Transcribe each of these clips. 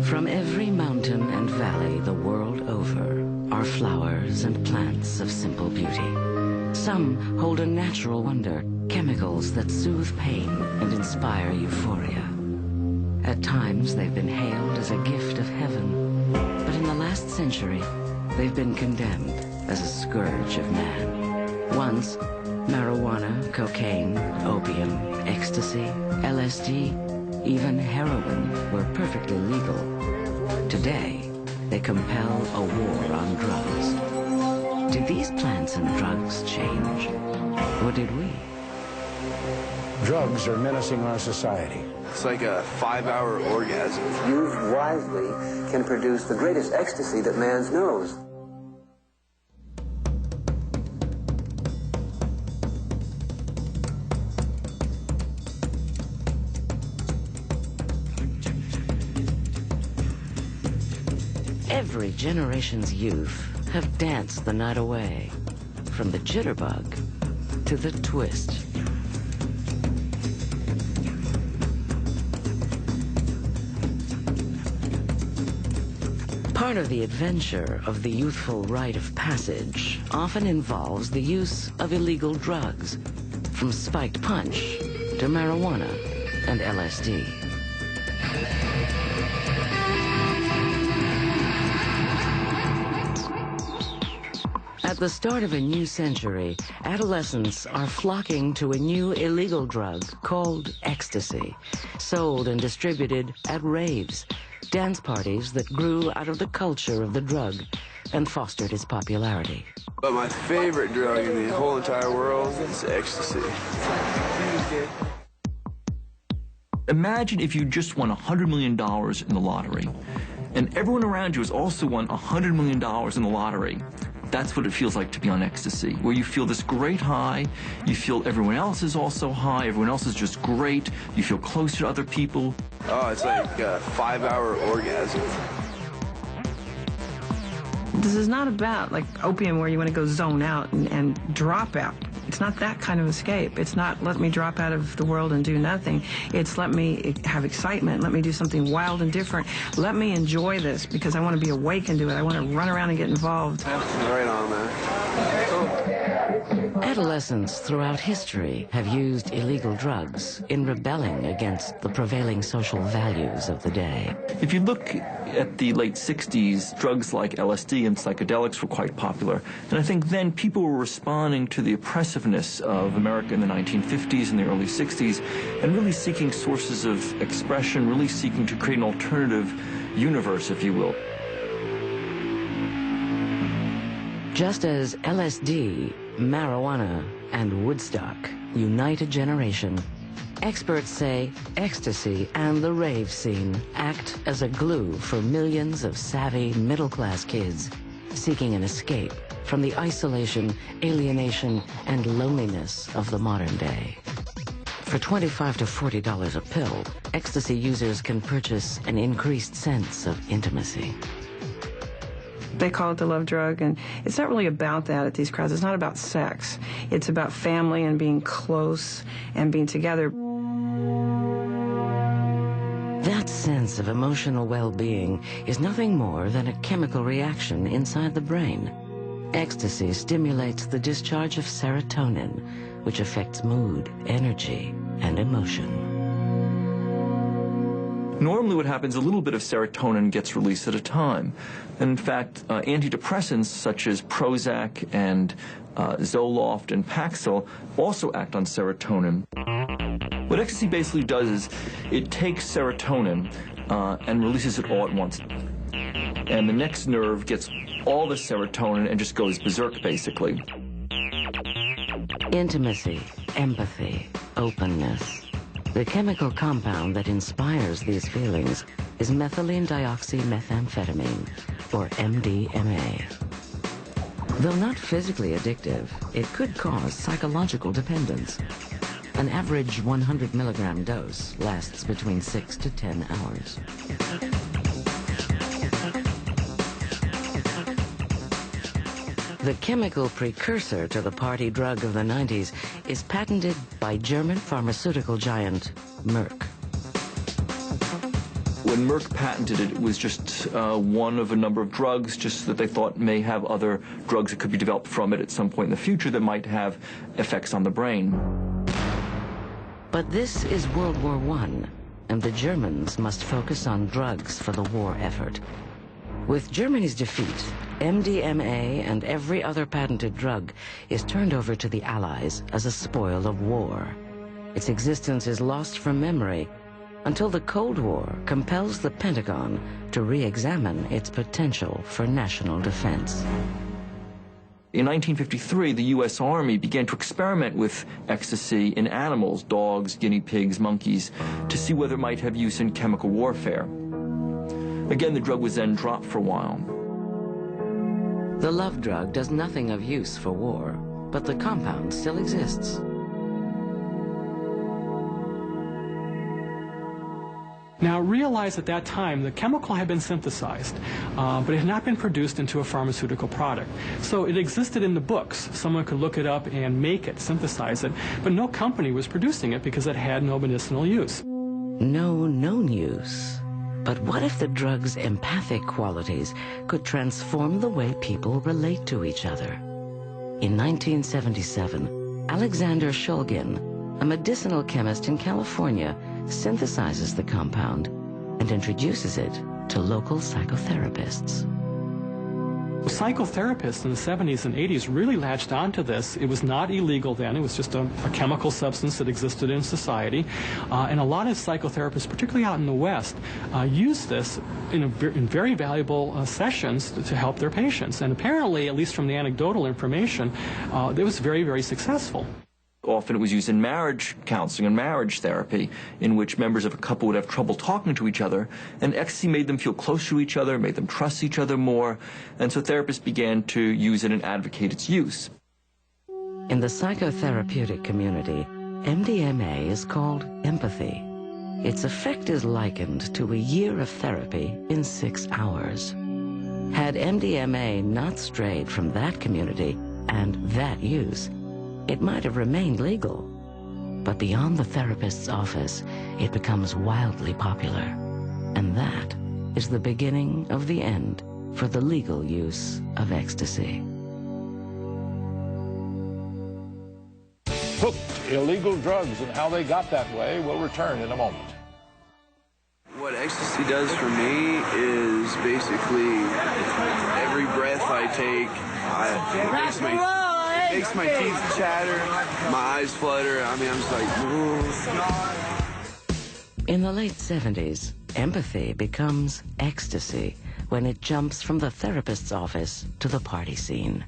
From every mountain and valley the world over are flowers and plants of simple beauty. Some hold a natural wonder, chemicals that soothe pain and inspire euphoria. At times they've been hailed as a gift of heaven, but in the last century they've been condemned as a scourge of man. Once, marijuana, cocaine, opium, ecstasy, LSD, even heroin were perfectly legal. Today, they compel a war on drugs. Did these plants and drugs change? Or did we? Drugs are menacing our society. It's like a 5-hour orgasm. Used wisely can produce the greatest ecstasy that man knows. Every generation's youth have danced the night away, from the jitterbug to the twist. Part of the adventure of the youthful rite of passage often involves the use of illegal drugs, from spiked punch to marijuana and LSD. At the start of a new century, adolescents are flocking to a new illegal drug called ecstasy, sold and distributed at raves, dance parties that grew out of the culture of the drug and fostered its popularity. But my favorite drug in the whole entire world is ecstasy. Imagine if you just won $100 million in the lottery, and everyone around you has also won $100 million in the lottery. That's what it feels like to be on ecstasy, where you feel this great high, you feel everyone else is also high, everyone else is just great, you feel close to other people. Oh, it's like a 5-hour orgasm. This is not about like opium where you want to go zone out and drop out. It's not that kind of escape. It's not let me drop out of the world and do nothing. It's let me have excitement. Let me do something wild and different. Let me enjoy this because I want to be awakened to it. I want to run around and get involved. Right on, man. Cool. Adolescents throughout history have used illegal drugs in rebelling against the prevailing social values of the day. If you look at the late 60s, drugs like LSD and psychedelics were quite popular. And I think then people were responding to the oppressiveness of America in the 1950s and the early 60s and really seeking sources of expression, really seeking to create an alternative universe, if you will. Just as LSD, marijuana, and Woodstock unite a generation, experts say ecstasy and the rave scene act as a glue for millions of savvy middle-class kids seeking an escape from the isolation, alienation, and loneliness of the modern day. For $25 to $40 a pill, ecstasy users can purchase an increased sense of intimacy. They call it the love drug, and it's not really about that at these crowds. It's not about sex. It's about family and being close and being together. That sense of emotional well-being is nothing more than a chemical reaction inside the brain. Ecstasy stimulates the discharge of serotonin, which affects mood, energy, and emotion. Normally what happens, a little bit of serotonin gets released at a time. In fact, antidepressants such as Prozac and Zoloft and Paxil also act on serotonin. What ecstasy basically does is it takes serotonin and releases it all at once. And the next nerve gets all the serotonin and just goes berserk, basically. Intimacy, empathy, openness. The chemical compound that inspires these feelings is methylene dioxymethamphetamine, or MDMA. Though not physically addictive, it could cause psychological dependence. An average 100 milligram dose lasts between 6 to 10 hours. The chemical precursor to the party drug of the 90s is patented by German pharmaceutical giant Merck. When Merck patented it, it was just one of a number of drugs, just that they thought may have other drugs that could be developed from it at some point in the future that might have effects on the brain. But this is World War I, and the Germans must focus on drugs for the war effort. With Germany's defeat, MDMA and every other patented drug is turned over to the Allies as a spoil of war. Its existence is lost from memory until the Cold War compels the Pentagon to re-examine its potential for national defense. In 1953, the U.S. Army began to experiment with ecstasy in animals, dogs, guinea pigs, monkeys, to see whether it might have use in chemical warfare. Again, the drug was then dropped for a while. The love drug does nothing of use for war, but the compound still exists. Now, realize at that time the chemical had been synthesized, but it had not been produced into a pharmaceutical product. So it existed in the books. Someone could look it up and make it, synthesize it, but no company was producing it because it had no medicinal use. No known use. But what if the drug's empathic qualities could transform the way people relate to each other? In 1977, Alexander Shulgin, a medicinal chemist in California, synthesizes the compound and introduces it to local psychotherapists. Psychotherapists in the 70s and 80s really latched onto this. It was not illegal then. It was just a chemical substance that existed in society. And a lot of psychotherapists, particularly out in the West, used this in very valuable sessions to help their patients. And apparently, at least from the anecdotal information, it was very, very successful. Often it was used in marriage counseling and marriage therapy, in which members of a couple would have trouble talking to each other, and ecstasy made them feel close to each other, made them trust each other more, and so therapists began to use it and advocate its use. In the psychotherapeutic community, MDMA is called empathy. Its effect is likened to a year of therapy in 6 hours. Had MDMA not strayed from that community and that use, it might have remained legal. But beyond the therapist's office, it becomes wildly popular. And that is the beginning of the end for the legal use of ecstasy. Hooked illegal drugs and how they got that way will return in a moment. What ecstasy does for me is basically every breath I take, it makes my teeth chatter, my eyes flutter. I mean, I'm just like, ooh. In the late 70s, empathy becomes ecstasy when it jumps from the therapist's office to the party scene.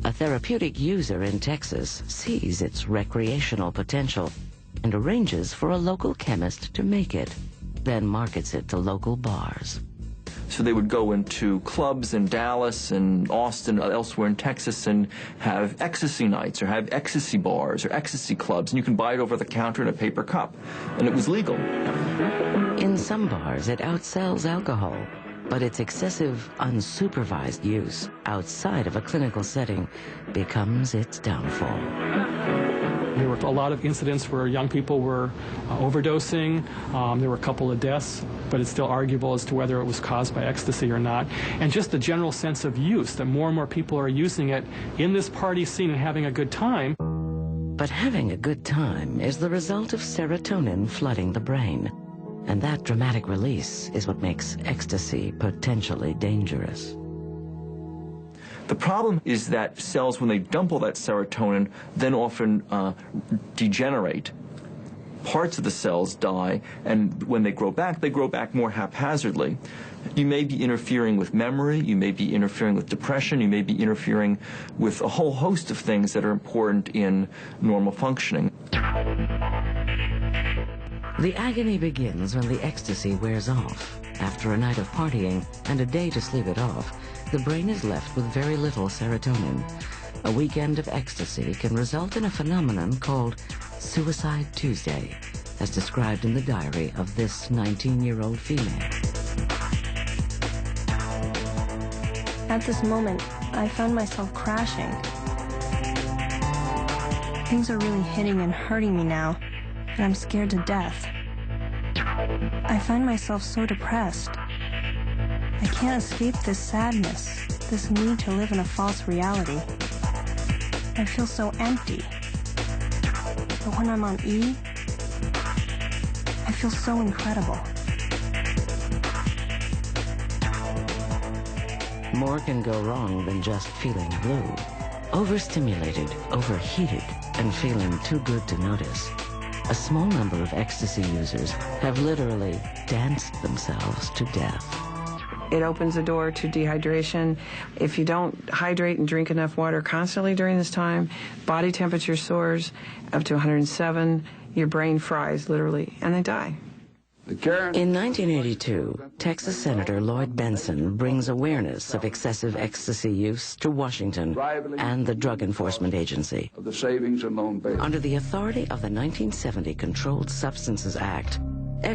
A therapeutic user in Texas sees its recreational potential and arranges for a local chemist to make it, then markets it to local bars. So they would go into clubs in Dallas and Austin, elsewhere in Texas, and have ecstasy nights or have ecstasy bars or ecstasy clubs, and you can buy it over the counter in a paper cup, and it was legal. In some bars, it outsells alcohol, but its excessive, unsupervised use outside of a clinical setting becomes its downfall. There were a lot of incidents where young people were overdosing. There were a couple of deaths, but it's still arguable as to whether it was caused by ecstasy or not. And just the general sense of use, that more and more people are using it in this party scene and having a good time. But having a good time is the result of serotonin flooding the brain. And that dramatic release is what makes ecstasy potentially dangerous. The problem is that cells, when they dump all that serotonin, then often degenerate. Parts of the cells die, and when they grow back more haphazardly. You may be interfering with memory, you may be interfering with depression, you may be interfering with a whole host of things that are important in normal functioning. The agony begins when the ecstasy wears off. After a night of partying and a day to sleep it off, the brain is left with very little serotonin. A weekend of ecstasy can result in a phenomenon called Suicide Tuesday, as described in the diary of this 19-year-old female. At this moment, I found myself crashing. Things are really hitting and hurting me now, and I'm scared to death. I find myself so depressed. I can't escape this sadness, this need to live in a false reality. I feel so empty. But when I'm on E, I feel so incredible. More can go wrong than just feeling blue. Overstimulated, overheated, and feeling too good to notice, a small number of ecstasy users have literally danced themselves to death. It opens the door to dehydration. If you don't hydrate and drink enough water constantly during this time, body temperature soars up to 107, your brain fries, literally, and they die. In 1982, Texas Senator Lloyd Bentsen brings awareness of excessive ecstasy use to Washington and the Drug Enforcement Agency. Under the authority of the 1970 Controlled Substances Act,